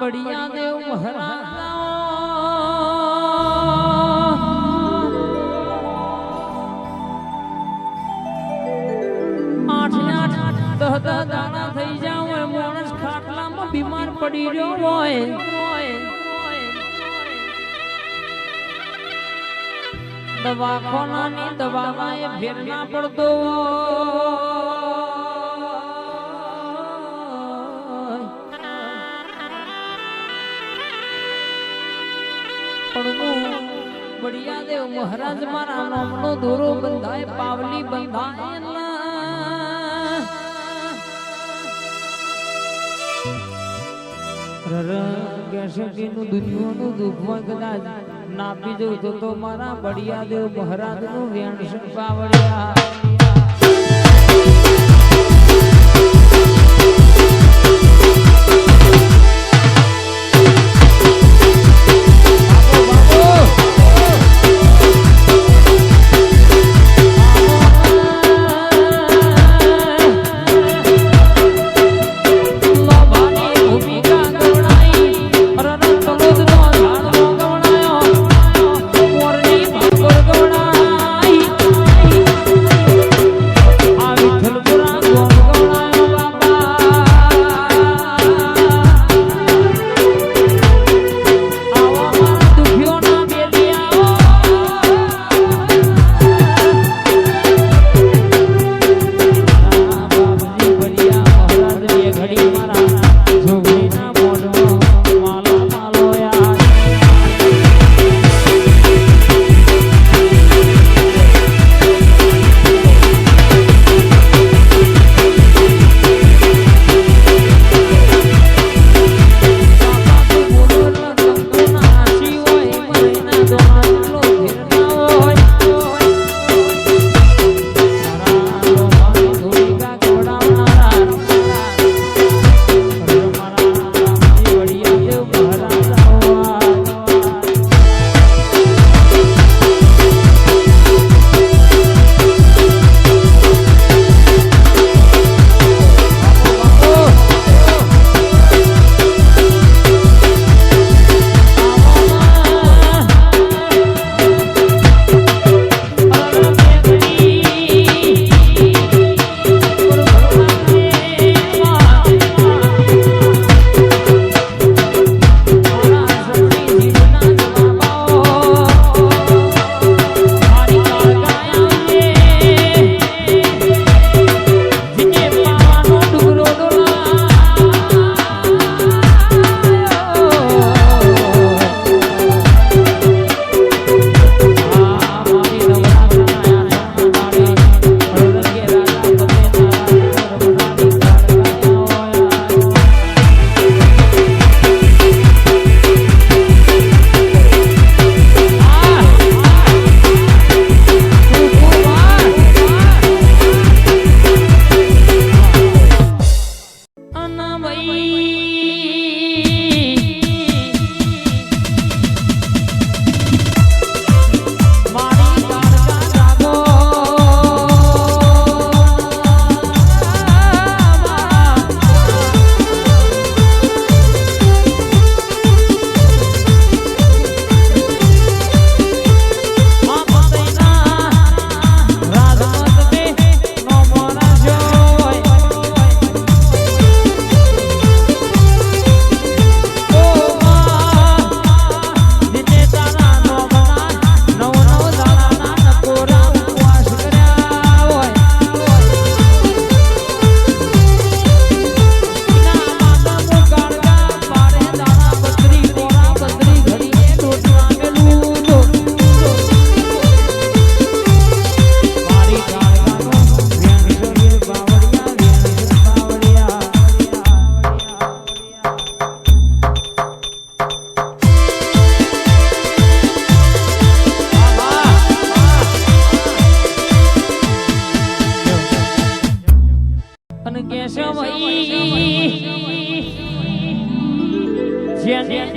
બળિયા દેવ મહારાજ દાણા થઈ જાવ માણસ ખાટલામાં બીમાર પડી રહ્યો હોય દવાખાનાની દવામાં એ ફેર ના પડતો પણ બળિયા દેવ મહારાજ મારા નામનો દોરો બંધાય પાવલી બંધાય દુનિયાનું દુઃખ કદાચ નાપી જવું તો મારા બળિયા દેવ મહારાજ નું વેણ પાવડિયા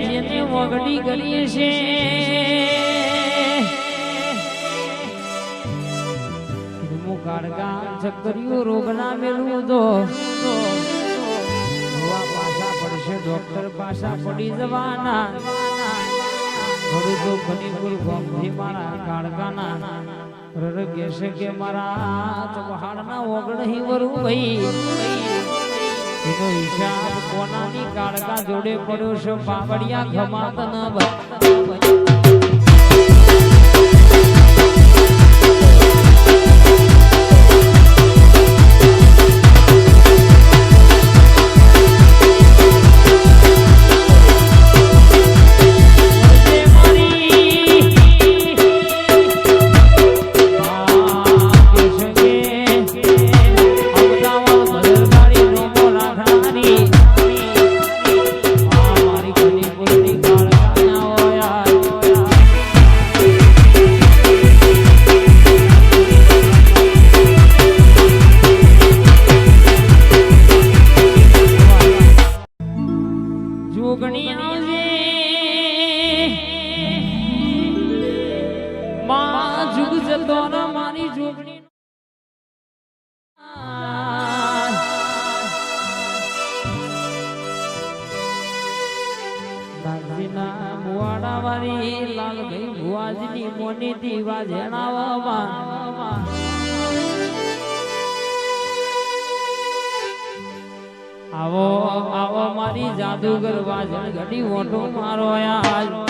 જેને વગડી કરીએ છે કાળકા ચક્કરીઓ રોગ ના મેળવું તો પાછા પડશે ડોક્ટર પાછા પડી જવાના ઘરું તો ઘણીપુર ગામથી મારા કાળકાના રરગે છે કે મારા ચપહાડના ઓગણહી વરું ભાઈ એનો હિસાબ કોનાની કાળકા જોડે પડ્યો છે બાવળિયા ઘમાત ન લાલભાઈ ભુવાજીની મોની દીવા જણાવવામાં આવો આવો મારી જાદુગર વાજણ ઘડી ઓટો મારો આજ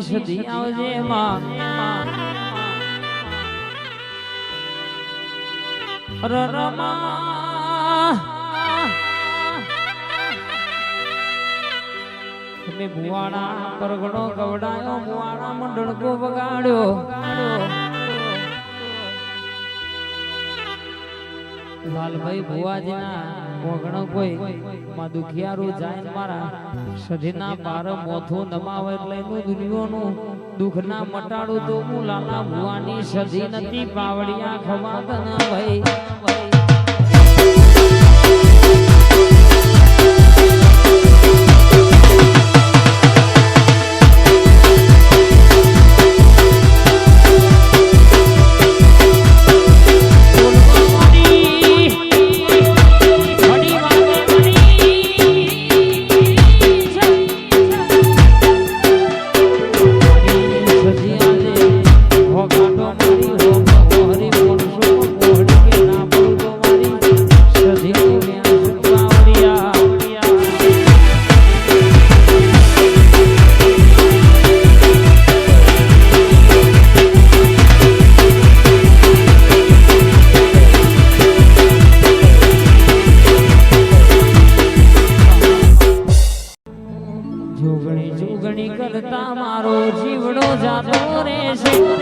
સદી આવજે માં તમે ભુવાણા પરગણો ગવડાયો ભુવાણા મંડળકો વગાડ્યો લાલભાઈ ભુવાજીના ઓગણો કોઈ માં દુખિયારું જાય મારા સધીના પાર મોથું નમાવે એટલે દુનિયાનું દુઃખ ના મટાડું તો હું લાલા ભુવાની સધી નથી પાવડિયા ખમાત ના ભાઈ જોગણી કરતા મારો જીવડો જાતો રહેશે